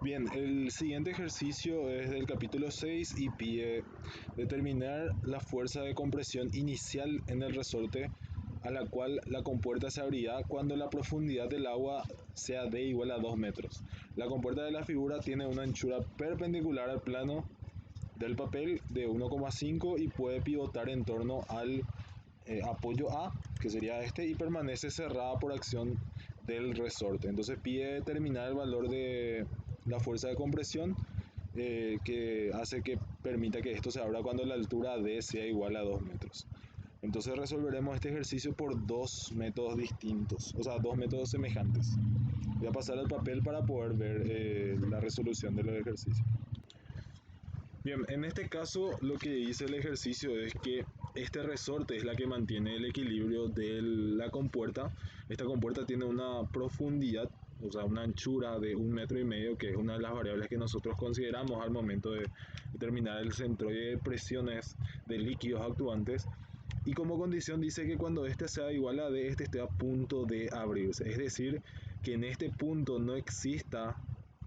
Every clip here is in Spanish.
Bien, el siguiente ejercicio es del capítulo 6 y pide determinar la fuerza de compresión inicial en el resorte a la cual la compuerta se abrirá cuando la profundidad del agua sea de igual a 2 metros. La compuerta de la figura tiene una anchura perpendicular al plano del papel de 1,5 y puede pivotar en torno al apoyo A, que sería este, y permanece cerrada por acción del resorte. Entonces pide determinar el valor de la fuerza de compresión que hace que permita que esto se abra cuando la altura D sea igual a 2 metros. Entonces resolveremos este ejercicio por dos métodos distintos, o sea, dos métodos semejantes. Voy a pasar al papel para poder ver la resolución de los ejercicios. Bien, en este caso lo que dice el ejercicio es que este resorte es la que mantiene el equilibrio de la compuerta. Esta compuerta tiene una profundidad, o sea, una anchura de 1,5 metros, que es una de las variables que nosotros consideramos al momento de determinar el centroide de presiones de líquidos actuantes. Y como condición dice que cuando este sea igual a D, este esté a punto de abrirse. Es decir, que en este punto no exista,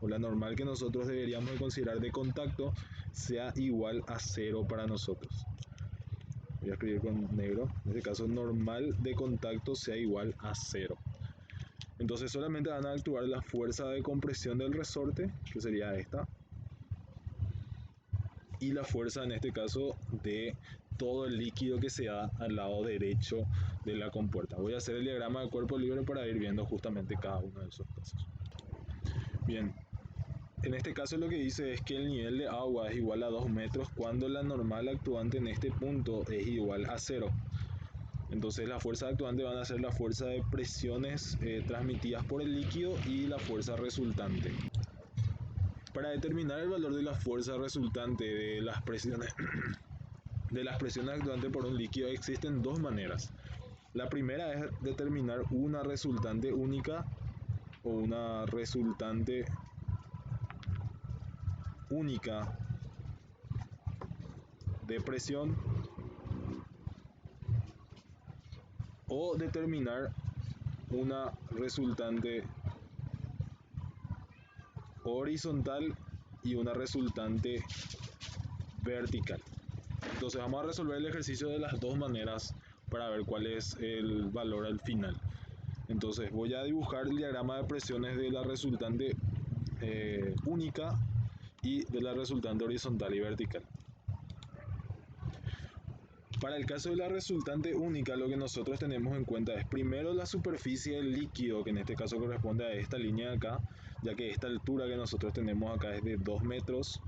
o la normal que nosotros deberíamos considerar de contacto, sea igual a 0 para nosotros. Voy a escribir con negro. En este caso, normal de contacto sea igual a 0. Entonces solamente van a actuar la fuerza de compresión del resorte, que sería esta, y la fuerza en este caso de todo el líquido que se da al lado derecho de la compuerta. Voy a hacer el diagrama de cuerpo libre para ir viendo justamente cada uno de esos casos. Bien, en este caso lo que dice es que el nivel de agua es igual a 2 metros cuando la normal actuante en este punto es igual a 0. Entonces la fuerza actuante van a ser la fuerza de presiones transmitidas por el líquido y la fuerza resultante. Para determinar el valor de la fuerza resultante de las presiones actuantes por un líquido existen dos maneras. La primera es determinar una resultante única o una resultante única de presión, o determinar una resultante horizontal y una resultante vertical. Entonces vamos a resolver el ejercicio de las dos maneras para ver cuál es el valor al final. Entonces voy a dibujar el diagrama de presiones de la resultante única y de la resultante horizontal y vertical. Para el caso de la resultante única, lo que nosotros tenemos en cuenta es primero la superficie del líquido, que en este caso corresponde a esta línea de acá, ya que esta altura que nosotros tenemos acá es de 2 metros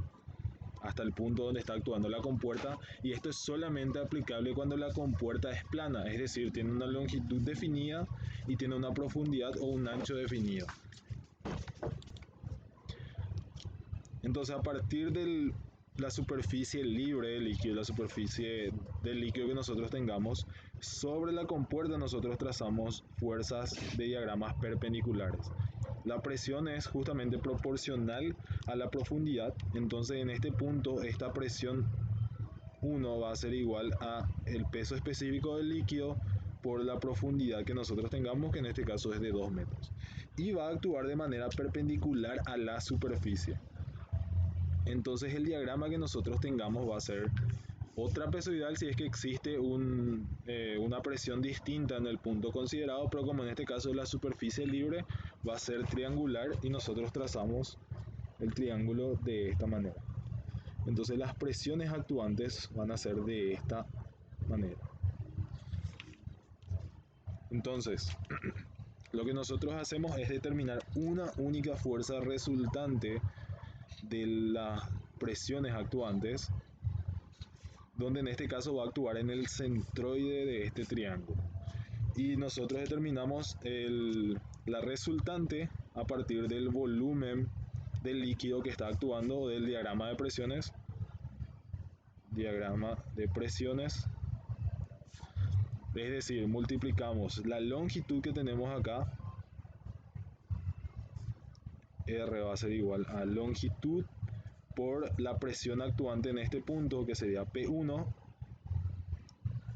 hasta el punto donde está actuando la compuerta, y esto es solamente aplicable cuando la compuerta es plana, es decir, tiene una longitud definida y tiene una profundidad o un ancho definido. Entonces, a partir de la superficie libre del líquido, la superficie del líquido que nosotros tengamos, sobre la compuerta nosotros trazamos fuerzas de diagramas perpendiculares. La presión es justamente proporcional a la profundidad, entonces en este punto esta presión 1 va a ser igual a el peso específico del líquido por la profundidad que nosotros tengamos, que en este caso es de 2 metros, y va a actuar de manera perpendicular a la superficie. Entonces el diagrama que nosotros tengamos va a ser o trapezoidal si es que existe una presión distinta en el punto considerado, pero como en este caso la superficie libre va a ser triangular y nosotros trazamos el triángulo de esta manera. Entonces las presiones actuantes van a ser de esta manera. Entonces, lo que nosotros hacemos es determinar una única fuerza resultante de las presiones actuantes, donde en este caso va a actuar en el centroide de este triángulo. Y nosotros determinamos la resultante a partir del volumen del líquido que está actuando, o del diagrama de presiones. Es decir, multiplicamos la longitud que tenemos acá, R va a ser igual a longitud por la presión actuante en este punto, que sería P1,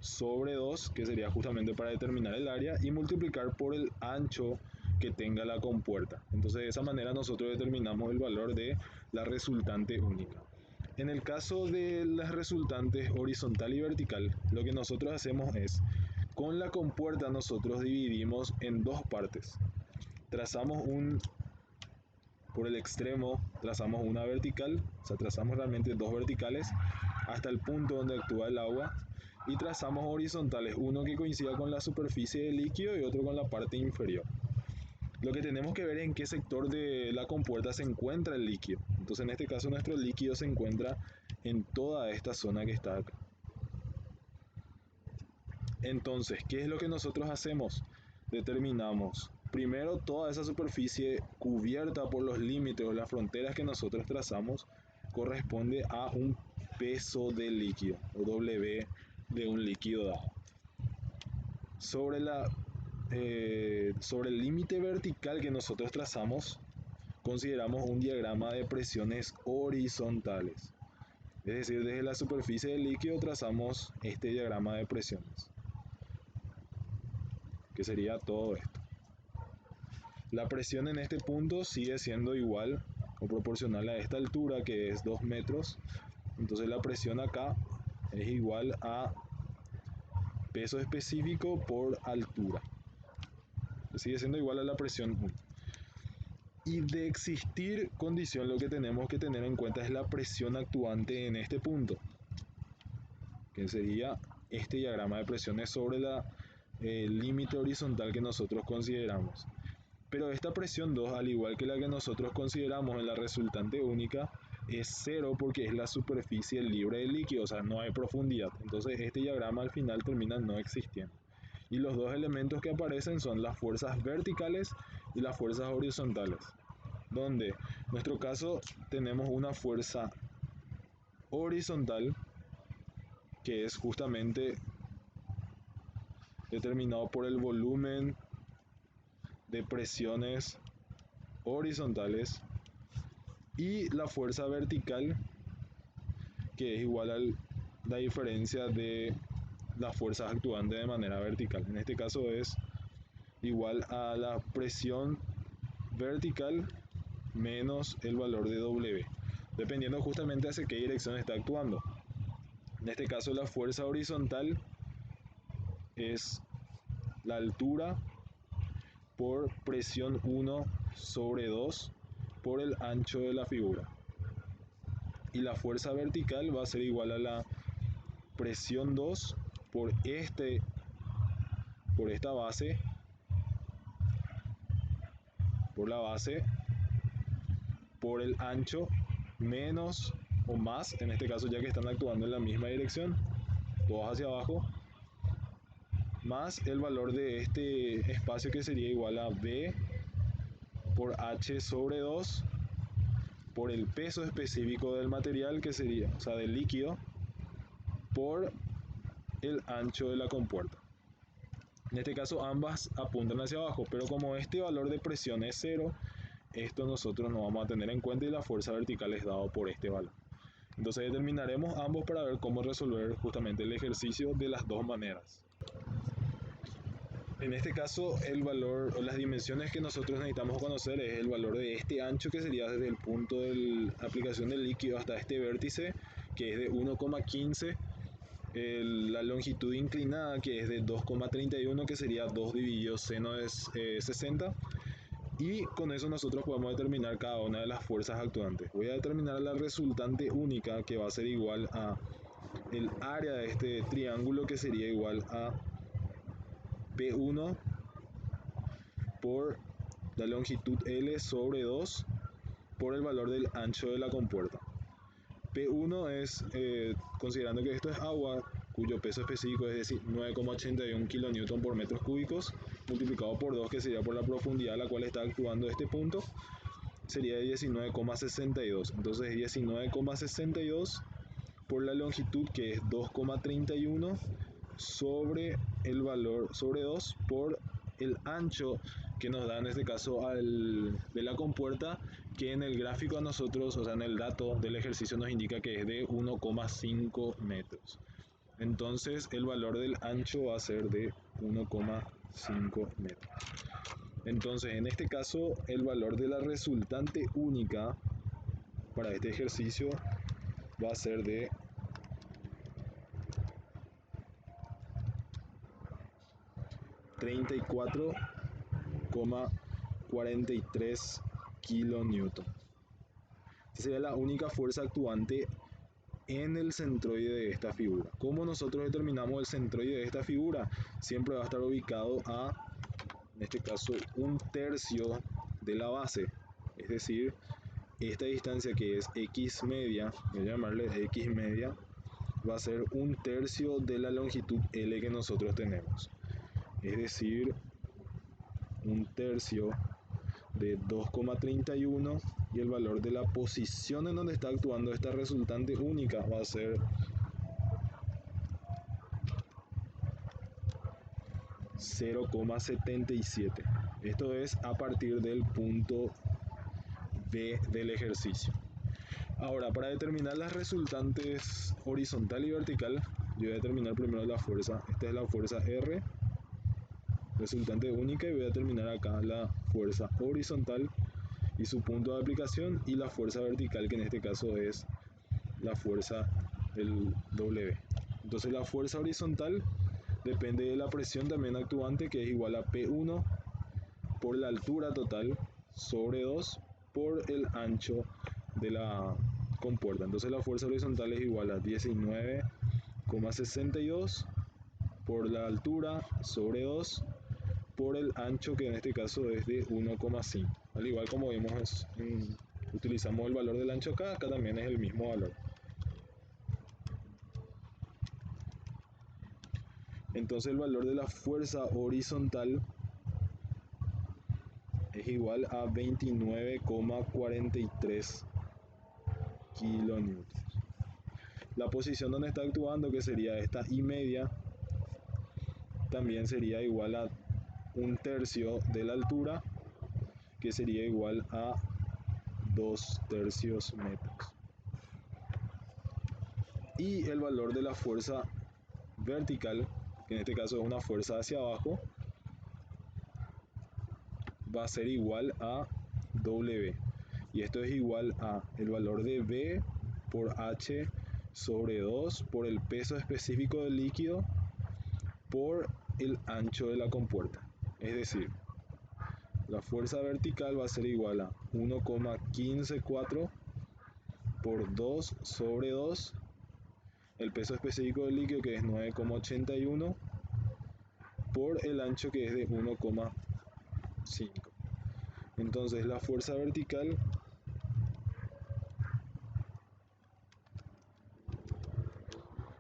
sobre 2, que sería justamente para determinar el área, y multiplicar por el ancho que tenga la compuerta. Entonces de esa manera nosotros determinamos el valor de la resultante única. En el caso de las resultantes horizontal y vertical, lo que nosotros hacemos es, con la compuerta nosotros dividimos en dos partes. Trazamos por el extremo, trazamos una vertical, o sea, trazamos realmente dos verticales hasta el punto donde actúa el agua, y trazamos horizontales, uno que coincida con la superficie del líquido y otro con la parte inferior. Lo que tenemos que ver es en qué sector de la compuerta se encuentra el líquido. Entonces en este caso nuestro líquido se encuentra en toda esta zona que está acá. Entonces, ¿qué es lo que nosotros hacemos? Determinamos primero toda esa superficie cubierta por los límites o las fronteras que nosotros trazamos corresponde a un peso del líquido o W de un líquido dado. Sobre el límite vertical que nosotros trazamos, consideramos un diagrama de presiones horizontales. Es decir, desde la superficie del líquido trazamos este diagrama de presiones, que sería todo esto. La presión en este punto sigue siendo igual o proporcional a esta altura, que es 2 metros. Entonces la presión acá es igual a peso específico por altura. Sigue siendo igual a la presión 1. Y de existir condición, lo que tenemos que tener en cuenta es la presión actuante en este punto, que sería este diagrama de presiones sobre el límite horizontal que nosotros consideramos. Pero esta presión 2, al igual que la que nosotros consideramos en la resultante única, es 0 porque es la superficie libre del líquido, o sea, no hay profundidad. Entonces este diagrama al final termina no existiendo. Y los dos elementos que aparecen son las fuerzas verticales y las fuerzas horizontales, donde en nuestro caso tenemos una fuerza horizontal que es justamente determinado por el volumen de presiones horizontales, y la fuerza vertical, que es igual a la diferencia de las fuerzas actuantes de manera vertical. En este caso es igual a la presión vertical menos el valor de W, dependiendo justamente hacia qué dirección está actuando. En este caso la fuerza horizontal es la altura por presión 1 sobre 2 por el ancho de la figura. Y la fuerza vertical va a ser igual a la presión 2 por esta base, por la base, por el ancho, menos o más, en este caso ya que están actuando en la misma dirección, todos hacia abajo, más el valor de este espacio, que sería igual a B por H sobre 2 por el peso específico del material, que sería, o sea, del líquido, por el ancho de la compuerta. En este caso ambas apuntan hacia abajo, pero como este valor de presión es 0, esto nosotros no vamos a tener en cuenta y la fuerza vertical es dado por este valor. Entonces determinaremos ambos para ver cómo resolver justamente el ejercicio de las dos maneras. En este caso el valor o las dimensiones que nosotros necesitamos conocer es el valor de este ancho, que sería desde el punto de la aplicación del líquido hasta este vértice, que es de 1,15, la longitud inclinada, que es de 2,31, que sería 2 dividido seno de 60, y con eso nosotros podemos determinar cada una de las fuerzas actuantes. Voy a determinar la resultante única, que va a ser igual a el área de este triángulo, que sería igual a P1 por la longitud L sobre 2 por el valor del ancho de la compuerta. P1 es, considerando que esto es agua, cuyo peso específico es decir 9,81 kN por metros cúbicos, multiplicado por 2, que sería por la profundidad a la cual está actuando este punto, sería de 19,62. Entonces 19,62 por la longitud, que es 2,31, sobre el valor, sobre 2 por el ancho, que nos da en este caso de la compuerta, que en el gráfico a nosotros, o sea en el dato del ejercicio nos indica que es de 1,5 metros. Entonces el valor del ancho va a ser de 1,5 metros. Entonces, en este caso, el valor de la resultante única para este ejercicio va a ser de 34,43 kilonewton. Esta sería la única fuerza actuante en el centroide de esta figura. ¿Cómo nosotros determinamos el centroide de esta figura? Siempre va a estar ubicado a, en este caso, un tercio de la base. Es decir, esta distancia que es x media, voy a llamarle x media, va a ser un tercio de la longitud L que nosotros tenemos. Es decir, un tercio de 2,31 y el valor de la posición en donde está actuando esta resultante única va a ser 0,77. Esto es a partir del punto B del ejercicio. Ahora, para determinar las resultantes horizontal y vertical, yo voy a determinar primero la fuerza. Esta es la fuerza R, resultante única, y voy a determinar acá la fuerza horizontal y su punto de aplicación, y la fuerza vertical, que en este caso es la fuerza del W. Entonces la fuerza horizontal depende de la presión también actuante, que es igual a P1 por la altura total sobre 2 por el ancho de la compuerta. Entonces la fuerza horizontal es igual a 19,62 por la altura sobre 2 por el ancho, que en este caso es de 1,5. Al igual como vimos, utilizamos el valor del ancho acá también es el mismo valor. Entonces el valor de la fuerza horizontal es igual a 29,43 kilonewtons. La posición donde está actuando, que sería esta y media, también sería igual a un tercio de la altura, que sería igual a 2 tercios metros. Y el valor de la fuerza vertical, que en este caso es una fuerza hacia abajo, va a ser igual a W. Y esto es igual a el valor de V por H sobre 2 por el peso específico del líquido por el ancho de la compuerta. Es decir, la fuerza vertical va a ser igual a 1,154 por 2 sobre 2, el peso específico del líquido, que es 9,81, por el ancho, que es de 1,5. Entonces la fuerza vertical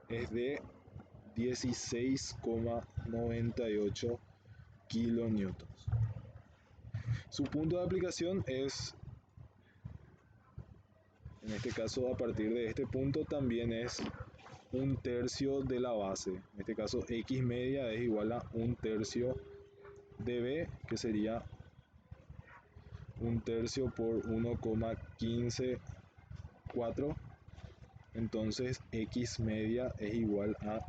es de 16,98 kilonewtons. Su punto de aplicación es, en este caso a partir de este punto, también es un tercio de la base. En este caso x media es igual a un tercio de B, que sería un tercio por 1,154. Entonces x media es igual a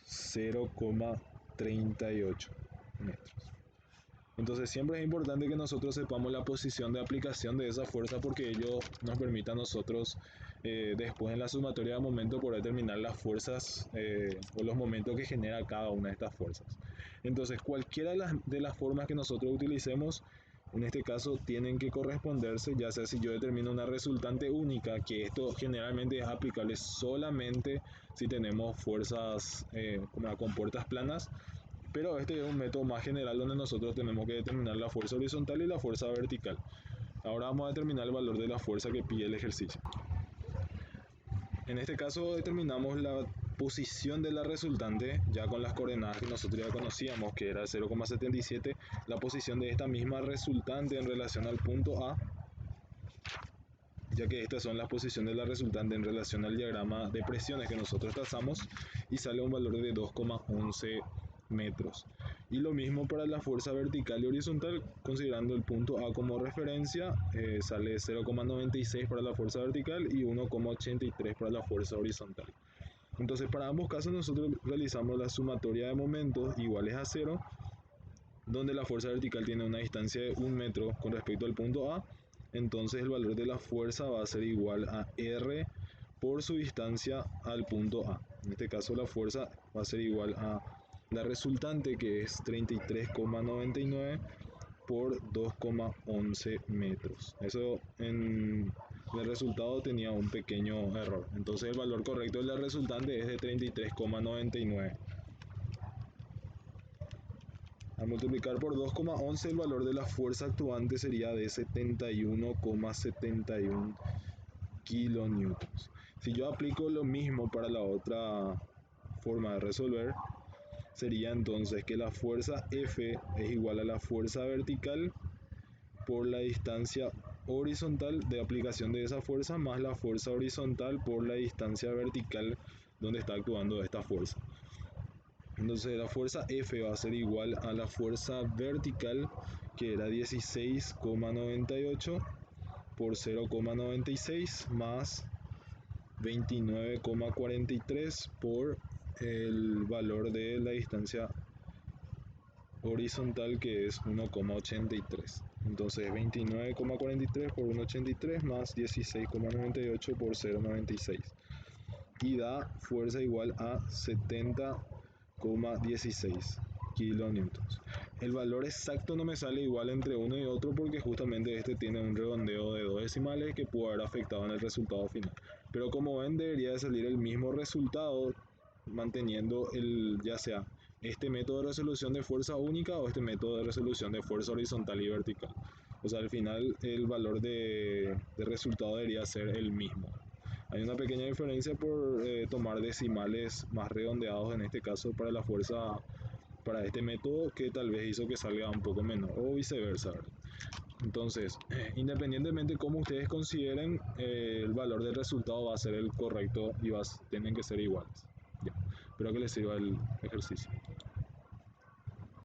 0,38 metros. Entonces siempre es importante que nosotros sepamos la posición de aplicación de esa fuerza, porque ello nos permite a nosotros después en la sumatoria de momento poder determinar las fuerzas o los momentos que genera cada una de estas fuerzas. Entonces cualquiera de las formas que nosotros utilicemos, en este caso tienen que corresponderse, ya sea si yo determino una resultante única, que esto generalmente es aplicable solamente si tenemos fuerzas como con puertas planas, pero este es un método más general donde nosotros tenemos que determinar la fuerza horizontal y la fuerza vertical. Ahora vamos a determinar el valor de la fuerza que pide el ejercicio. En este caso determinamos la posición de la resultante ya con las coordenadas que nosotros ya conocíamos, que era 0,77, la posición de esta misma resultante en relación al punto A, ya que estas son las posiciones de la resultante en relación al diagrama de presiones que nosotros trazamos, y sale un valor de 2,11 metros. Y lo mismo para la fuerza vertical y horizontal, considerando el punto A como referencia, sale 0,96 para la fuerza vertical y 1,83 para la fuerza horizontal. Entonces para ambos casos nosotros realizamos la sumatoria de momentos iguales a cero, donde la fuerza vertical tiene una distancia de 1 metro con respecto al punto A. Entonces el valor de la fuerza va a ser igual a R por su distancia al punto A. En este caso la fuerza va a ser igual a la resultante, que es 33,99 por 2,11 metros. Eso en el resultado tenía un pequeño error. Entonces el valor correcto de la resultante es de 33,99. Al multiplicar por 2,11 el valor de la fuerza actuante sería de 71,71 kilonewtons. Si yo aplico lo mismo para la otra forma de resolver, sería entonces que la fuerza F es igual a la fuerza vertical por la distancia horizontal de aplicación de esa fuerza más la fuerza horizontal por la distancia vertical donde está actuando esta fuerza. Entonces la fuerza F va a ser igual a la fuerza vertical, que era 16,98 por 0,96 más 29,43 por el valor de la distancia horizontal, que es 1,83. Entonces 29,43 por 1,83 más 16,98 por 0,96. Y da fuerza igual a 70,16 kilonewtons. El valor exacto no me sale igual entre uno y otro porque justamente este tiene un redondeo de 2 decimales que pudo haber afectado en el resultado final. Pero como ven, debería de salir el mismo resultado manteniendo ya sea este método de resolución de fuerza única o este método de resolución de fuerza horizontal y vertical. O sea, al final el valor de resultado debería ser el mismo. Hay una pequeña diferencia por tomar decimales más redondeados en este caso para la fuerza, para este método, que tal vez hizo que salga un poco menor o viceversa, ¿verdad? Entonces, independientemente de cómo ustedes consideren, el valor del resultado va a ser el correcto y tienen que ser iguales. Ya. Espero que les sirva el ejercicio.